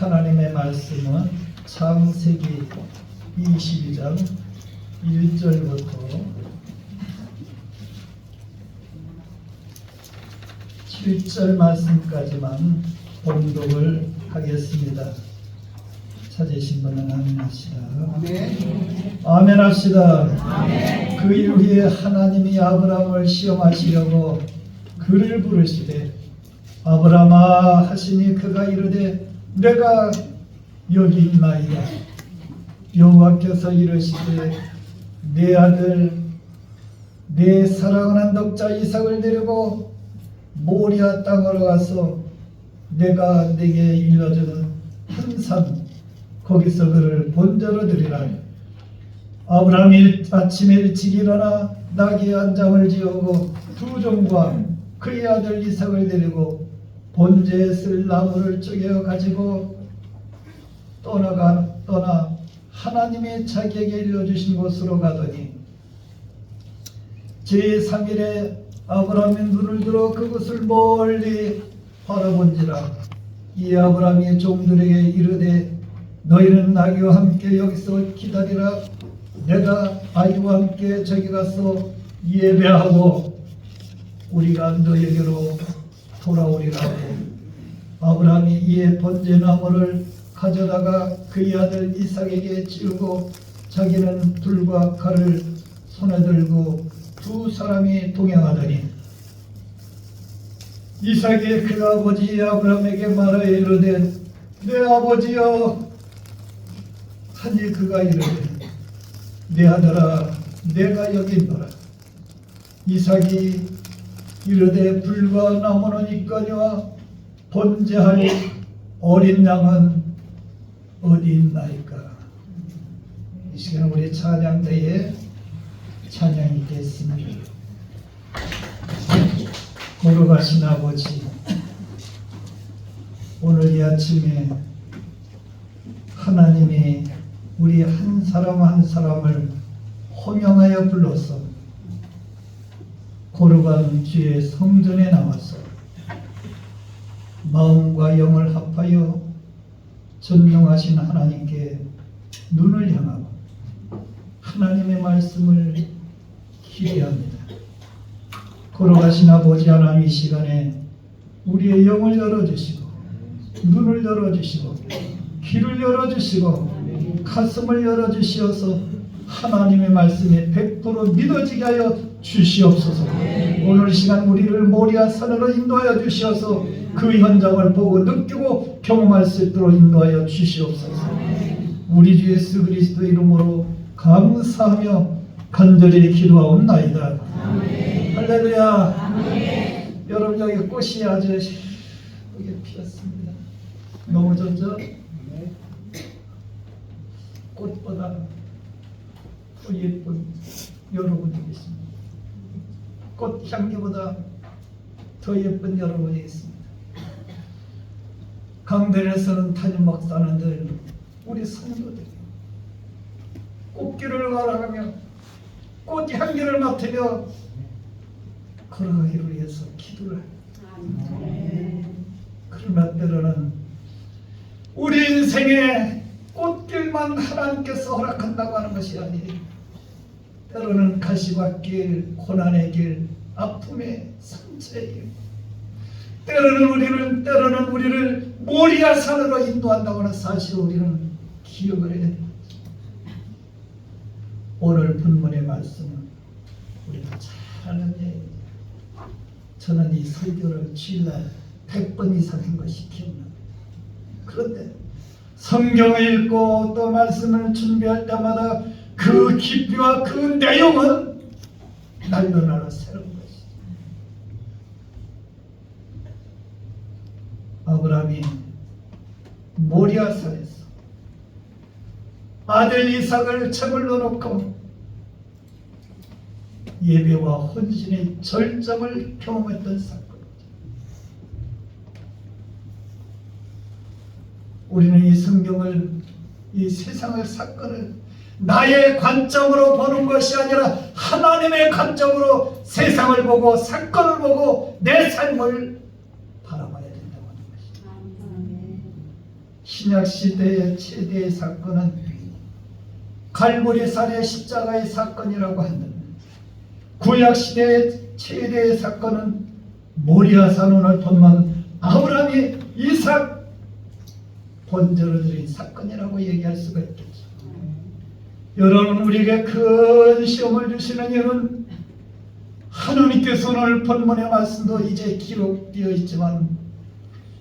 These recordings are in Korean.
하나님의 말씀은 창세기 22장 1절부터 7절 말씀까지만 봉독을 하겠습니다. 찾으신 분은 아멘 합시다. 아멘 합시다. 그 이후에 하나님이 아브라함을 시험하시려고 그를 부르시되 아브라함아 하시니 그가 이르되 내가 여기 있나이다. 여호와께서 이르시되 내 아들 내 사랑하는 독자 이삭을 데리고 모리아 땅으로 가서 내가 네게 일러주는 한 산 거기서 그를 본저로 드리라. 아브라함이 아침에 일찍 일어나 나귀 한 장을 지우고 두 종과 그의 아들 이삭을 데리고 본제에 쓸 나무를 쪼개어 가지고 떠나 하나님이 자기에게 일러주신 곳으로 가더니 제3일에 아브라함이 눈을 들어 그곳을 멀리 바라본지라. 이 아브라함이 종들에게 이르되 너희는 나귀와 함께 여기서 기다리라. 내가 아이와 함께 저기 가서 예배하고 우리가 너희에게로 돌아오리라. 아브라함이 이에 번제나무를 가져다가 그의 아들 이삭에게 지우고 자기는 불과 칼을 손에 들고 두 사람이 동행하더니 이삭이 그 아버지 아브라함에게 말하여 이르되 내 아버지여 하니 그가 이르되 내 아들아 내가 여기 있노라. 이삭이 이르되 불과 나무는 있거니와 번제할 어린 양은 어디 있나이까. 이 시간 우리 찬양대에 찬양이 있겠습니다. 걸어가신 아버지, 오늘 이 아침에 하나님이 우리 한 사람 한 사람을 호명하여 불러서 거룩한 주의 성전에 나와서 마음과 영을 합하여 전능하신 하나님께 눈을 향하고 하나님의 말씀을 기대합니다. 걸어가신 아버지 하나님, 이 시간에 우리의 영을 열어주시고 눈을 열어주시고 귀를 열어주시고 가슴을 열어주시어서 하나님의 말씀에 100% 믿어지게 하여 주시옵소서. 오늘 시간 우리를 모리아 산으로 인도하여 주시어서 그 현장을 보고 느끼고 경험할 수 있도록 인도하여 주시옵소서. 우리 주 예수 그리스도 이름으로 감사하며 간절히 기도하옵나이다. 할렐루야. 여러분, 여기 꽃이 아주 예쁘게 피었습니다. 너무 좋죠? 꽃보다 더 예쁜 여러분이 계십니다. 꽃 향기보다 더 예쁜 여러분이 있습니다. 강단에서는 담임 목사는 늘 우리 성도들이 꽃길을 걸어가며 꽃 향기를 맡으며 걸어가기를 위해서 기도를 합니다. 그러나 때로는 우리 인생의 꽃길만 하나님께서 허락한다고 하는 것이 아니니 때로는 가시밭길, 고난의 길, 아픔의 상처의 길, 때로는 우리를 모리아 산으로 인도한다고 하는 사실을 우리는 기억을 해야 됩니다. 오늘 본문의 말씀은 우리가 잘 아는 얘기입니다. 저는 이 설교를 주일날 100번 이상 한 것이 기억납니다. 그런데 성경을 읽고 또 말씀을 준비할 때마다 그 깊이와 그 내용은 날로 새로운 것이죠. 아브라함이 모리아산에서 아들 이삭을 제물로 놓고 예배와 헌신의 절정을 경험했던 사건이죠. 우리는 이 성경을, 이 세상의 사건을 나의 관점으로 보는 것이 아니라 하나님의 관점으로 세상을 보고 사건을 보고 내 삶을 바라봐야 된다고 하는 것입니다. 신약 시대의 최대의 사건은 갈보리산의 십자가의 사건이라고 한다면, 구약 시대의 최대의 사건은 모리아산 오늘 본문 아브라함이 이삭 번제로 드린 사건이라고 얘기할 수가 있겠죠. 여러분, 우리에게 큰 시험을 주시는 이유는 하나님께서 오늘 본문의 말씀도 이제 기록되어 있지만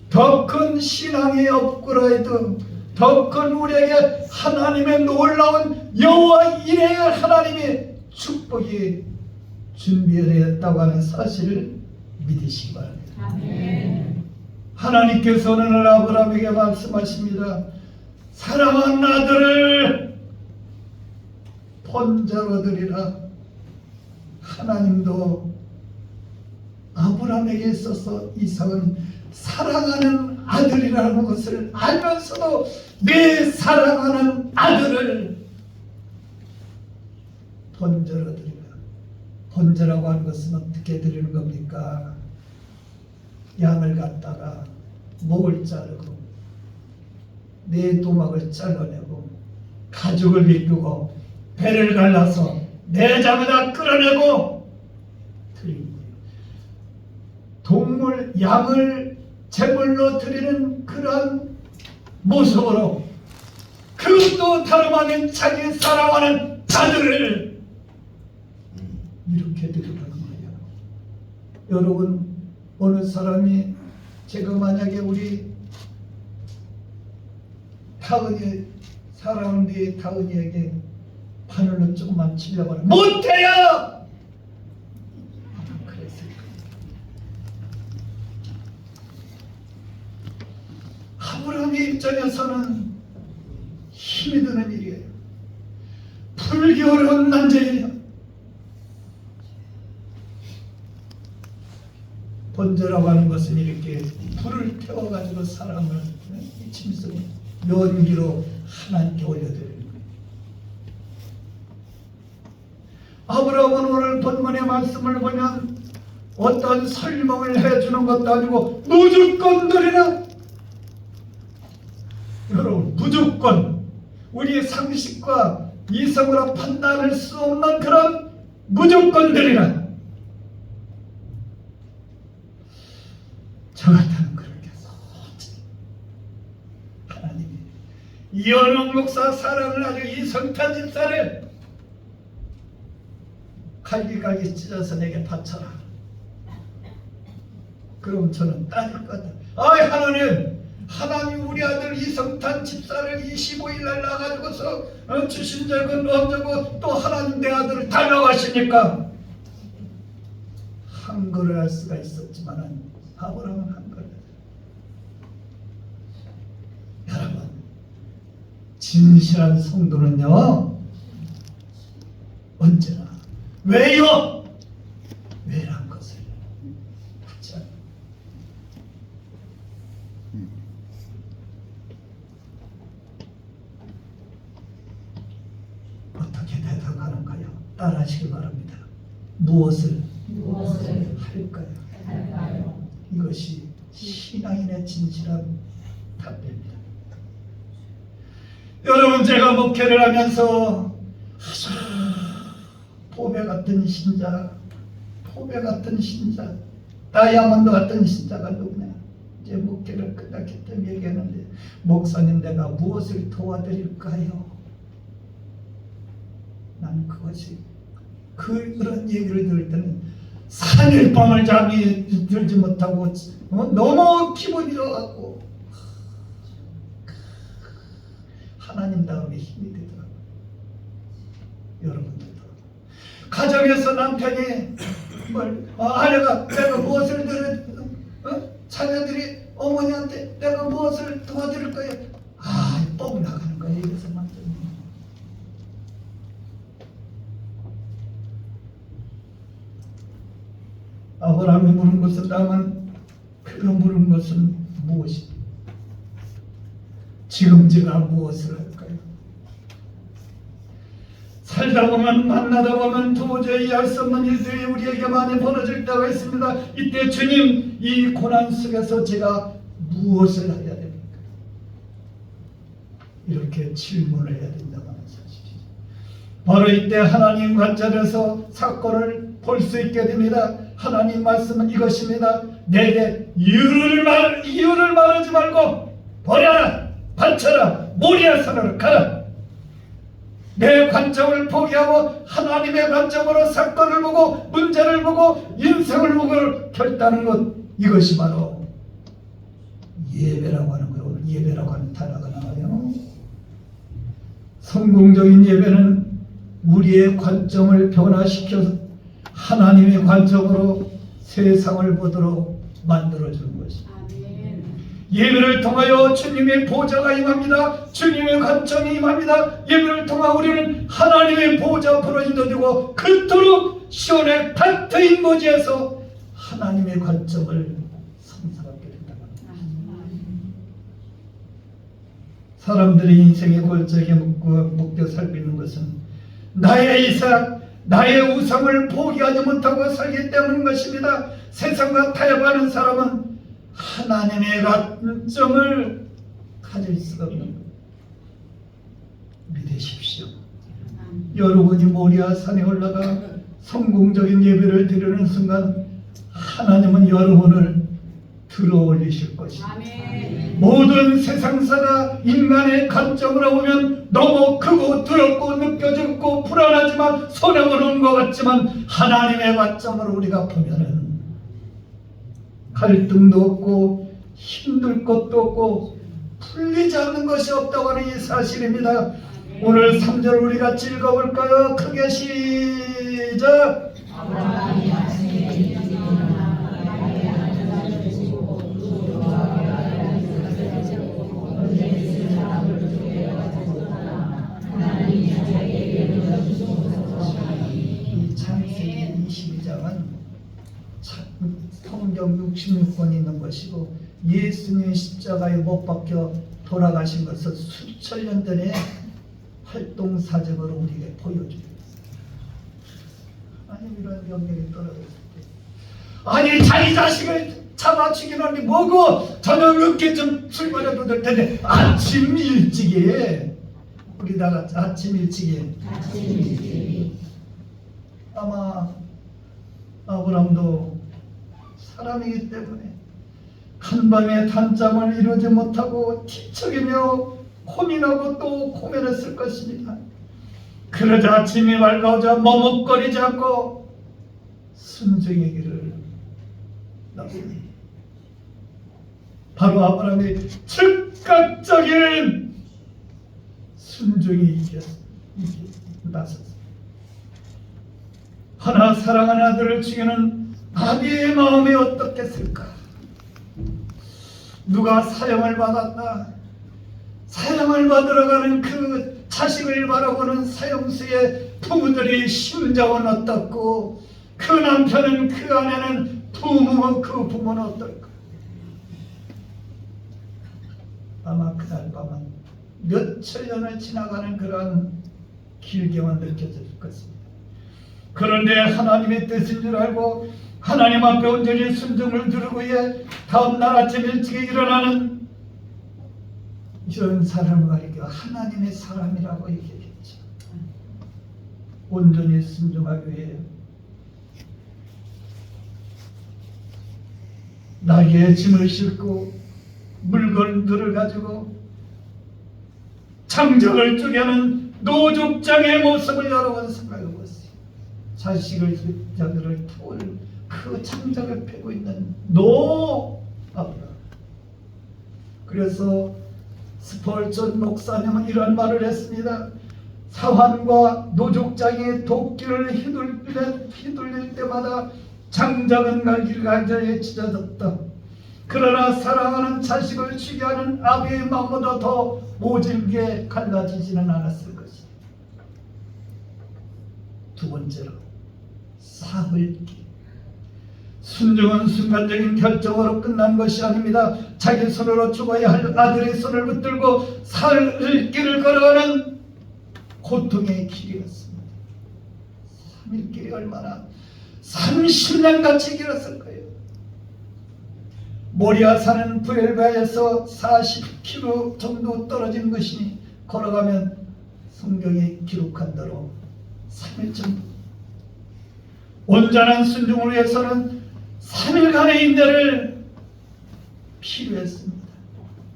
더 큰 신앙의 업그레이드, 더 큰 우리에게 하나님의 놀라운 여호와 이레의 하나님의 축복이 준비되었다고 하는 사실을 믿으시기 바랍니다. 아멘. 하나님께서는 오늘 아브라함에게 말씀하십니다. 사랑하는 아들을 번제로 드리라. 하나님도 아브라함에게 있어서 이삭은 사랑하는 아들이라는 것을 알면서도 내 사랑하는 아들을 번제로 드리라. 번제라고 하는 것은 어떻게 드리는 겁니까? 양을 갖다가 목을 자르고 내 도막을 잘라내고 가죽을 입히고 배를 갈라서 내장에다 끌어내고 드리는 거예요. 동물 양을 제물로 드리는 그런 모습으로 그것도 다름 아닌 자기 사랑하는 아들을 이렇게 드리는 거예요. 여러분, 어느 사람이 제가 만약에 우리 타은이 사랑하는 타은이에게 바늘로 조금만 치려고 하면 못해요! 그랬을 거예요. 아브라함의 입장에서는 힘이 드는 일이에요. 풀기 어려운 난제예요. 번제라고 하는 것은 이렇게 불을 태워가지고 사람을 이 짐승을 연기로 하나님께 올려드리는 거예요. 아브라함은 오늘 본문의 말씀을 보면 어떤 설명을 해주는 것도 아니고 무조건 드리라. 여러분, 무조건 우리의 상식과 이성으로 판단할 수 없는 그런 무조건 드리라. 저 같다는 그렇게 하나님이 이현옥 목사 사랑을 아주 이성탄 집사를 갈기갈기 찢어서 내게 바쳐라. 그럼 저는 따질 것 같아요. 아이 하나님 우리 아들 이성탄 집사를 25일 날 나가지고서 주신 적은 언제고 또 하나님 내 아들을 달라가시니까 한거를 할 수가 있었지만은 아브라함은 한거를. 여러분, 진실한 성도는요 언제나 왜요? 왜란 것을 묻지 않아요. 어떻게 대답하는가요? 따라하시기 바랍니다. 무엇을 할까요? 이것이 신앙인의 진실한 답변입니다. 여러분, 제가 목회를 하면서 포배 같은 신자, 다이아몬드 같은 신자가 누구냐? 이제 목회를 끝났기 때문에 얘기하는데, 목사님 내가 무엇을 도와드릴까요? 난 그것이 그런 얘기를 들을 때는 3일 밤을 잠이 들지 못하고 너무 기분이 좋아갖고 하나님 다음에 힘이 되더라고요. 여러분들도 가정에서 남편이 아내가 내가 무엇을 자녀들이 어머니한테 내가 무엇을 도와드릴 거예요? 뻥 나가는 거예요. 이래서 남편이 아브라함이 물은 것은 다만 그가 물은 것은 무엇입니까? 지금 제가 무엇을 할까요? 살다 보면 만나다 보면 도저히 할 수 없는 일들이 우리에게 많이 벌어질 때가 있습니다. 이때 주님, 이 고난 속에서 제가 무엇을 해야 됩니까? 이렇게 질문을 해야 된다는 사실이죠. 바로 이때 하나님 관점에서 사건을 볼 수 있게 됩니다. 하나님 말씀은 이것입니다. 내게 이유를 말하지 말고 버려라, 바쳐라, 모리아산으로 가라. 내 관점을 포기하고 하나님의 관점으로 사건을 보고 문제를 보고 인생을 보고 결단하는 것, 이것이 바로 예배라고 하는 거예요. 오늘 예배라고 하는 단어가 나와요. 성공적인 예배는 우리의 관점을 변화시켜서 하나님의 관점으로 세상을 보도록 만들어주는 것입니다. 예배를 통하여 주님의 보좌가 임합니다. 주님의 관점이 임합니다. 예배를 통하여 우리는 하나님의 보좌 앞으로 인도되고 그토록 시온의 밭트인 모지에서 하나님의 관점을 상상하게 된다. 사람들이 인생의 골짜기에 묶여 살고 있는 것은 나의 이삭, 나의 우상을 포기하지 못하고 살기 때문인 것입니다. 세상과 타협하는 사람은 하나님의 관점을 가질 수가 없는 것. 믿으십시오. 여러분이 모리아 산에 올라가 성공적인 예배를 드리는 순간 하나님은 여러분을 들어올리실 것입니다. 모든 세상사가 인간의 관점으로 보면 너무 크고 두렵고 느껴지고 불안하지만 손해보는 것 같지만 하나님의 관점으로 우리가 보면은 갈등도 없고 힘들 것도 없고 풀리지 않는 것이 없다고 하는 이 사실입니다. 오늘 3절 우리 같이 읽어볼까요? 크게 시작. 이 창세기 22장은 성경 66권이 있는 것이고 예수님의 십자가에 못 박혀 돌아가신 것을 수천 년 전에 활동 사적으로 우리에게 보여줍니다. 아니 이런 경력이 떨어졌을 때 아니 자기 자식을 잡아 죽이는 뭐고 저녁 늦게 좀 출발해도 될 텐데 아침 일찍에 우리 다 같이 아침 일찍에 아마 아브람도 사람이기 때문에 한밤에 단잠을 이루지 못하고 뒤척이며 고민하고 또 고민했을 것입니다. 그러자 아침이 밝아오자 머뭇거리지 않고 순종의 길을 나옵니다. 바로 아브라함의 즉각적인 순종이 나섰습니다. 하나 사랑하는 아들을 죽이는 아비의 마음이 어떻겠을까? 누가 사형을 받았다. 사형을 받으러 가는 그 자식을 바라보는 사형수의 부모들의 심정은 어떻고 그 남편은 그 아내는 그 부모는 어떨까? 아마 그날 밤은 몇천 년을 지나가는 그런 길게만 느껴질 것입니다. 그런데 하나님의 뜻인 줄 알고 하나님 앞에 온전히 순종을 두르고 다음날 아침 일찍에 일어나는 이런 사람을 가리켜 하나님의 사람이라고 얘기했죠. 온전히 순종하기 위해 나귀의 짐을 싣고 물건들을 가지고 장작을 쪼개는 노족장의 모습을 여러 번 생각해봤어요. 자식을 자들을 태울 그 장작을 패고 있는 아브라함. 그래서 스펄전 목사님은 이런 말을 했습니다. 사환과 노족장이 도끼를 휘둘릴 때마다 장작은 갈기갈기에 찢어졌다. 그러나 사랑하는 자식을 죽게 하는 아비의 마음보다 더 모질게 갈라지지는 않았을 것이다. 두 번째로 사흘기. 순종은 순간적인 결정으로 끝난 것이 아닙니다. 자기 손으로 죽어야 할 아들의 손을 붙들고 사흘길을 걸어가는 고통의 길이었습니다. 3일 길이 얼마나 30년같이 길었을 거예요. 모리아산은 부엘바에서 40km 정도 떨어진 것이니 걸어가면 성경에 기록한 대로 3일 정도 온전한 순종을 위해서는 3일간의 인내를 필요했습니다.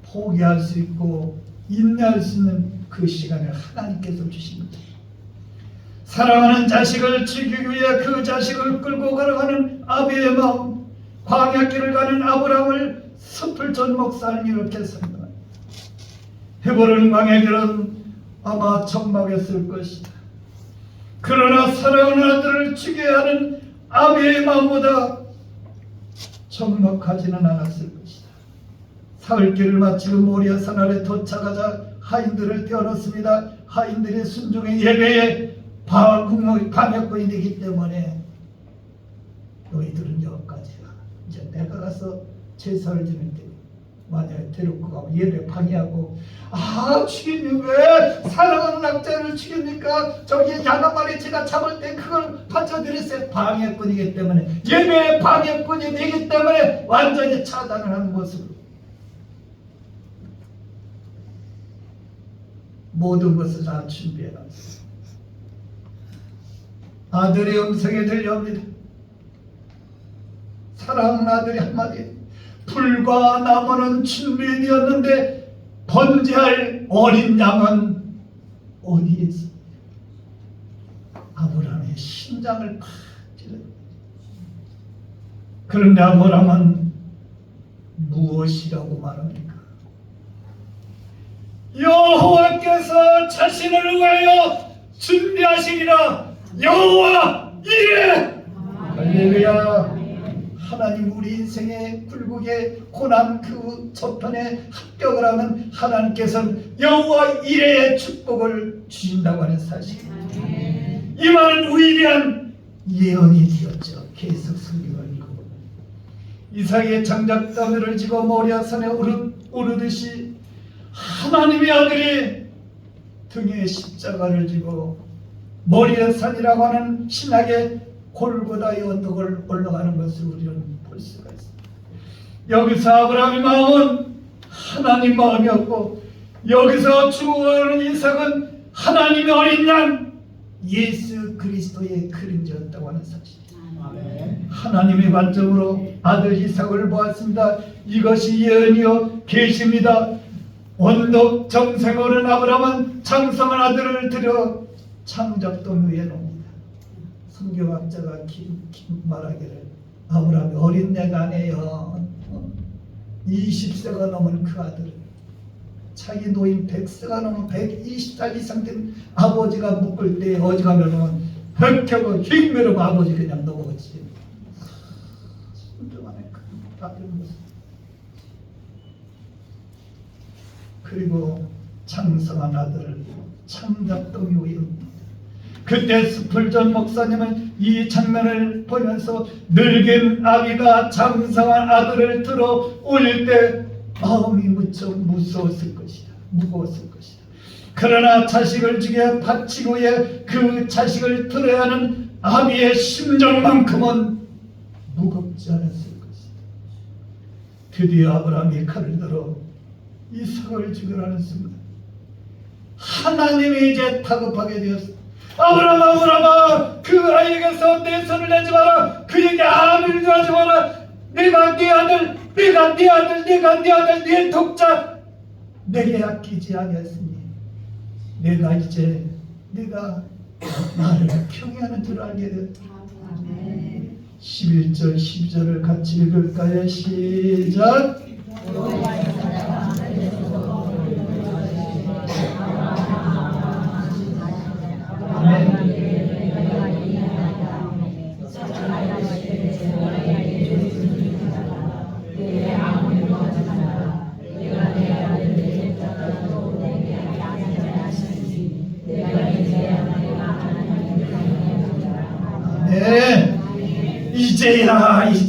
포기할 수 있고 인내할 수 있는 그 시간을 하나님께서 주십니다. 사랑하는 자식을 지키기 위해 그 자식을 끌고 걸어가는 아비의 마음, 광야길을 가는 아브라함을 스플전 목사는 이렇게 설명합니다. 헤브론 광야길은 아마 적막했을 것이다. 그러나 사랑하는 아들을 죽여야 하는 아비의 마음보다 적막하지는 않았을 것이다. 사흘길을 마치고 모리아 산 아래 도착하자 하인들을 떼어놓습니다. 하인들이 순종의 예배에 방해꾼이 되기 때문에 너희들은 여기까지야. 이제 내가 가서 제사를 지낼 때 만약에 데리고 가고 예배 방해하고 주님 왜 사랑하는 낙자를 죽입니까? 저기 양 한 마리 제가 잡을 때 그걸 바쳐드렸어요. 방해꾼이기 때문에 예배의 방해꾼이 되기 때문에 완전히 차단을 하는 모습으로 모든 것을 다 준비해놨어요. 아들의 음성이 들려옵니다. 사랑하는 아들이 한마디, 불과 나무는 준비되었는데 번제할 어린 양은 어디에 있습니까? 아브라함의 심장을 팍 찔러. 그런데 아브라함은 무엇이라고 말합니까? 여호와께서 자신을 위하여 준비하시리라. 여호와 이래. 할렐루야. 하나님 우리 인생의 굴곡의 고난 그 저편에 합격을 하면 하나님께서는 여호와 이래의 축복을 주신다고 하는 사실. 이 말은 위대한 예언이 되었죠. 계속 성경을 읽어보면 이삭의 장작더미를 지고 모리아산에 오르듯이 하나님의 아들이 등에 십자가를 지고 모리아산이라고 하는 신학의 골고다의 언덕을 올라가는 것을 우리는 볼 수가 있습니다. 여기서 아브라함의 마음은 하나님 마음이었고 여기서 죽어가는 이삭은 하나님의 어린 양 예수 그리스도의 그림자였다고 하는 사실. 하나님의 관점으로 아들 이삭을 보았습니다. 이것이 예언이요 계시입니다. 언덕 정상에 오른 아브라함은 장성한 아들을 들여 창작동 위에 놓습니다. 성경학자가 말하기를 아브라함이 어린 애가 아니에요. 20세가 넘은 그 아들을 자기 노인 100세가 넘은 120살 이상 된 아버지가 묶을 때 어지간하면 흑혀고 흉매로 아버지 그냥 넘어갔지. 순종하는 그 아들 모습. 그리고 장성한 아들을 창작동 위에 그때 스플전 목사님은 이 장면을 보면서 늙은 아비가 장성한 아들을 들어 올릴 때 마음이 무척 무거웠을 것이다. 그러나 자식을 죽여 바치고 위해 그 자식을 들어야 하는 아비의 심정만큼은 무겁지 않았을 것이다. 드디어 아브라함이 칼을 들어 이삭을 죽이라는 순간 하나님이 이제 다급하게 되었습니다. 아브라함아 그 아이에게서 내 손을 내지 마라. 그에게 아무 일도 하지 마라. 내가 네 아들 네 독자 내게 아끼지 아니하였으니 내가 이제 네가 나를 평이하는 줄 알게 되었다. 11절 12절을 같이 읽을까요? 시작.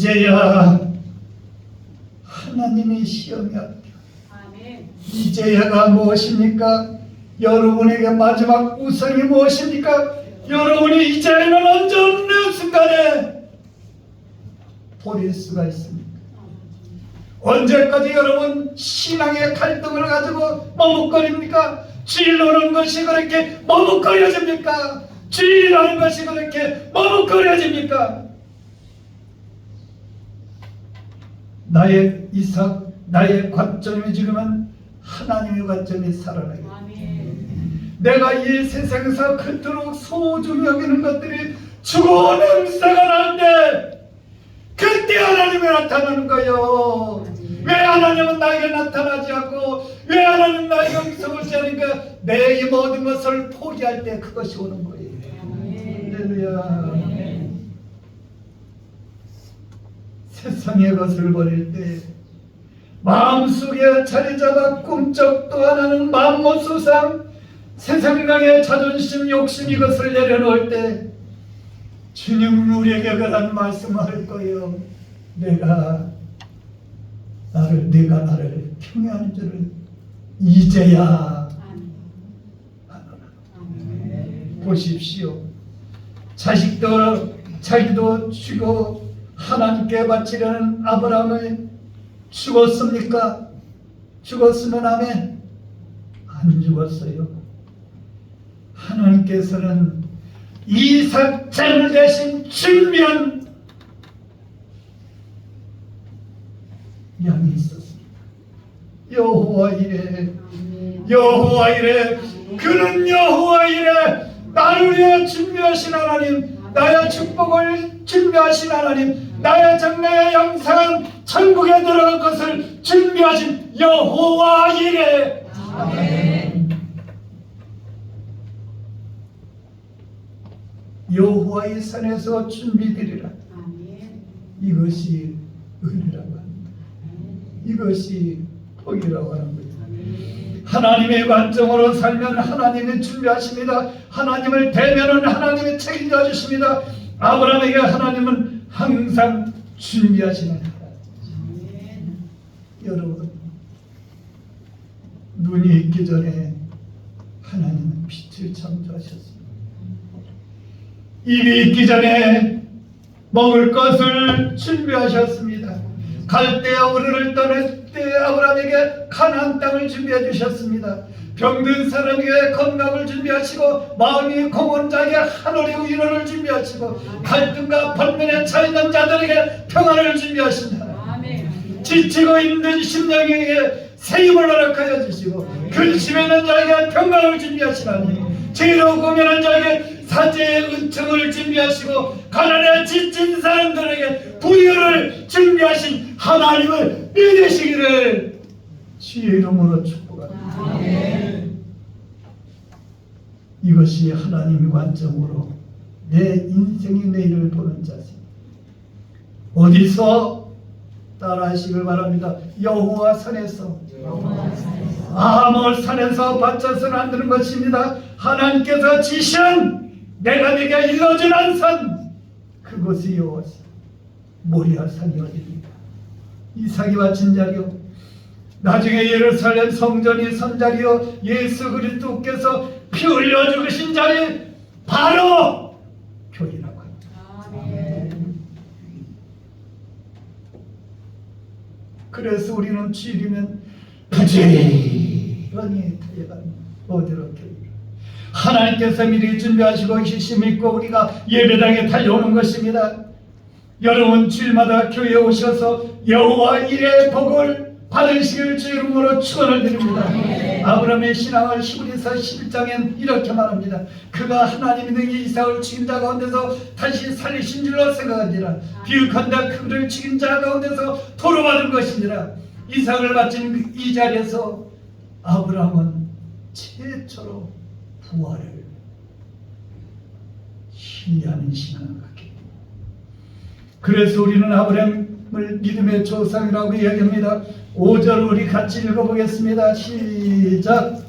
이제야 하나님의 시험이 왔다. 이제야가 무엇입니까? 여러분에게 마지막 우선이 무엇입니까? 여러분이 이제는 언제 없는 순간에 버릴 수가 있습니까? 언제까지 여러분 신앙의 갈등을 가지고 머뭇거립니까? 진로는 것이 그렇게 머뭇거려집니까? 진리라는 것이 그렇게 머뭇거려집니까? 나의 이삭, 나의 관점이 지금은 하나님의 관점이 살아나게. 내가 이 세상에서 그토록 소중히 여기는 것들이 죽어 냄새가 나는데 그때 하나님이 나타나는 거예요. 왜 하나님은 나에게 나타나지 않고 왜 하나님 나에게 음성을 주니까 내 이 모든 것을 포기할 때 그것이 오는 거예요. 할렐루야. 세상의 것을 버릴 때 마음속에 자리잡아 꿈쩍도 안 하는 만무수상 세상강의 자존심 욕심 이것을 내려놓을 때 주님 우리에게 그런 말씀을 할 거예요. 내가 나를 평행하는 줄을 이제야 아노라. 보십시오. 자기도 죽고 하나님께 바치려는 아브라함을 죽었습니까? 죽었으면 아멘. 안 죽었어요. 하나님께서는 이삭 제물 대신 준비한 양이 있었습니다. 여호와 이래, 여호와 이래, 그는 여호와 이래. 나를 위해 준비하신 하나님, 나의 축복을 준비하신 하나님, 나의 장래의 영생은 천국에 들어갈 것을 준비하신 여호와 이래. 아멘. 여호와의 산에서 준비되리라. 이것이 은혜라고 합니다. 이것이 복이라고 하는 거예요. 하나님의 관점으로 살면 하나님이 준비하십니다. 하나님을 대면은 하나님이 책임져 주십니다. 아브라함에게 하나님은 항상 준비하시는 하나님. 여러분, 눈이 있기 전에 하나님은 빛을 창조하셨습니다. 입이 있기 전에 먹을 것을 준비하셨습니다. 갈대아 우르를 떠날 때 아브라함에게 가나안 땅을 준비해 주셨습니다. 병든 사람에게 건강을 준비하시고 마음이 공허한 자에게 하늘의 위로를 준비하시고 갈등과 번민에 처해있는 자들에게 평안을 준비하신다. 지치고 힘든 심령에게 새 힘을 허락하여 주시고 근심에 있는 자에게 평강을 준비하시나니 죄로 고민한 자에게 사죄의 은총을 준비하시고 가난에 지친 사람들에게 부유를 준비하신 하나님을 믿으시기를 주의 이름으로 축복합니다. 이것이 하나님의 관점으로 내 인생의 내일을 보는 자세. 어디서 따라하시길 바랍니다. 여호와 산에서, 아몰 산에서 바쳐서는 안 되는 것입니다. 하나님께서 지신 내가 네게 일러준 한 산, 그것이 여호와 산, 모리아 산이 어디입니까? 이삭이 바친 자리요, 나중에 예루살렘 성전이 선 자리요, 예수 그리스도께서 피 흘려 죽으신 자리, 바로 교회라고 합니다. 그래서 우리는 주일이면 부지런히 달려가는 어디로 교회를 하나님께서 미리 준비하시고 계심 믿고 우리가 예배당에 달려오는 것입니다. 여러분 주일마다 교회에 오셔서 여호와 일의 복을 받으시길 주 이름으로 축원을 드립니다. 아브라함의 신앙을 히브리서 11장엔 이렇게 말합니다. 그가 하나님이 능히 이삭을 죽인 자 가운데서 다시 살리신 줄로 생각하니라. 비유컨대 그를 죽인 자 가운데서 도로 받은 것이니라. 이삭을 바친 이 자리에서 아브라함은 최초로 부활을 신뢰하는 신앙을 갖게 됩니다. 그래서 우리는 아브라함을 믿음의 조상이라고 이야기합니다. 5절 우리 같이 읽어보겠습니다. 시작.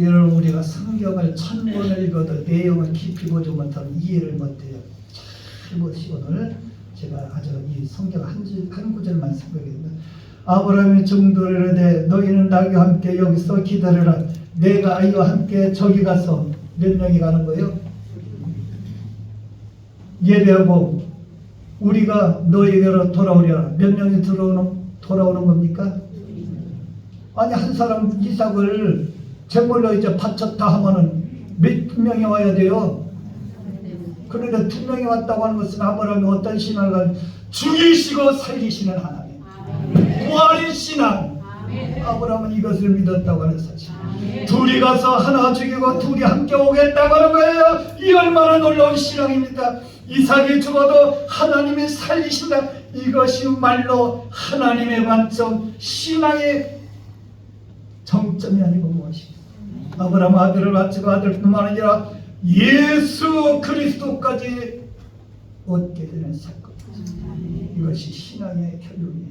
여러분 우리가 성경을 1000번을 읽어도 내용을 깊이 보지 못하면 이해를 못해요. 이것이 오늘 제가 아주 이 성경 한 구절만 생각했는데, 아브라함이 정도를 내 너희는 나와 함께 여기서 기다려라. 내가 아이와 함께 저기 가서 몇 명이 가는 거예요? 예배하고 우리가 너에게로 돌아오리라. 몇 명이 돌아오는 겁니까? 아니 한 사람 이삭을 제물로 이제 바쳤다 하면은 몇 명이 와야 돼요? 그런데 2명이 왔다고 하는 것은 아브라함이 어떤 신앙을 가지고 죽이시고 살리시는 하나님, 부활의 신앙. 아브라함은 이것을 믿었다고 하는 사실. 둘이 가서 하나 죽이고 둘이 함께 오겠다고 하는 거예요. 이 얼마나 놀라운 신앙입니까? 이삭이 죽어도 하나님이 살리신다. 이것이 말로 하나님의 관점, 신앙의 정점이 아니고 무엇입니까? 아브라함 아들을 바치고 아들뿐만 아니라 예수 그리스도까지 얻게 되는 사건. 이것이 신앙의 결론이에요.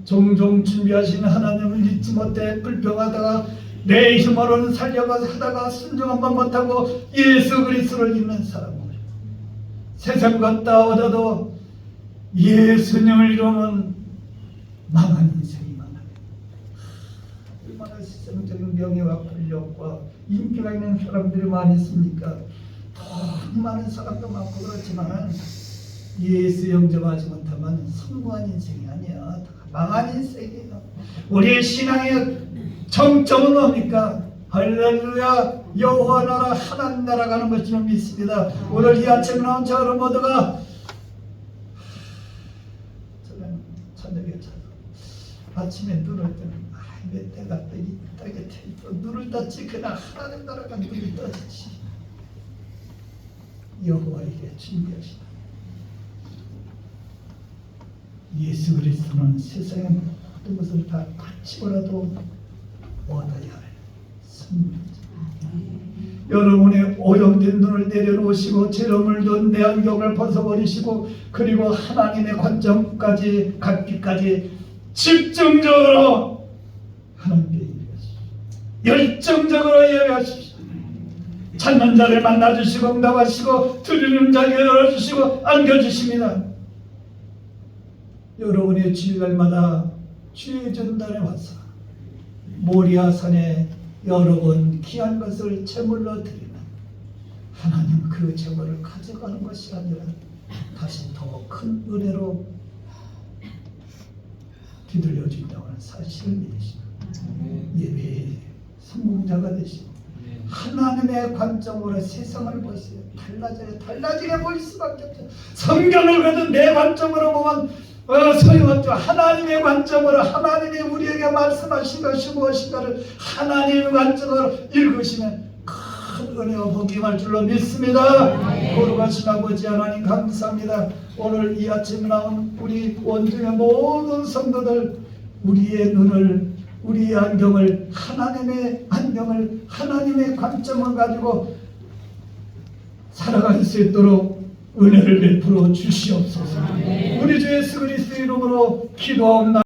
종종 준비하신 하나님을 믿지 못해 불평하다가 내 힘으로는 살려가서 하다가 순종 한번 못하고 예수 그리스도를 믿는 사람은 세상 갖다 얻어도 예수님을 이루면 망한 인생이 많아요. 얼마나 세상적인 명예와 권력과 인기가 있는 사람들이 많이 있습니까? 돈 많은 사람도 많고 그렇지만 예수 영접하지 못하면 성공한 인생이 아니야. 다 망한 인생이에요. 우리의 신앙의 정점은 뭡니까? 할렐루야, 여호와 나라 하나님 나라 가는 것을 믿습니다. 오늘 이 아침에 나온 저런 모두가 저는 저녁에 아침에 눈을 뜨면 왜 때가 또 이 땅에 눈을 떴지. 그날 하나님 나라가 눈이 떠지지. 여호와에게 준비하시다. 예수 그리스도는 세상의 모든 것을 다 바치고라도 얻어야 할 선물이죠. 여러분의 오염된 눈을 내려놓으시고 죄를 든 내 안경을 벗어버리시고 그리고 하나님의 관점까지 갖기까지 집중적으로 하나님께 예배하십시오. 열정적으로 예배하십시오. 찾는 자를 만나주시고 응답하시고 드리는 자에게 열어주시고 안겨주십니다. 여러분의 주일날마다 주의 전단에 와서 모리아산에 여러 번 귀한 것을 제물로 드리면 하나님 그 제물을 가져가는 것이 아니라 다시 더 큰 은혜로 뒤들려 준다고 하는 사실을 믿으시고 예배의 성공자가 되시고 하나님의 관점으로 세상을 보세요. 달라지게 보일 수밖에 없죠. 성경을 그래도 내 관점으로 보면 소용없죠. 하나님의 관점으로 하나님이 우리에게 말씀하신 것이 무엇인가를 하나님의 관점으로 읽으시면 큰 은혜와 복이 임할 줄로 믿습니다. 거룩하신 아버지 하나님 감사합니다. 오늘 이 아침 나온 우리 원중의 모든 성도들 우리의 눈을 우리의 안경을 하나님의 안경을 하나님의 관점을 가지고 살아갈 수 있도록 은혜를 베풀어 주시옵소서. 우리 주 예수 그리스도의 이름으로 기도하옵나이다.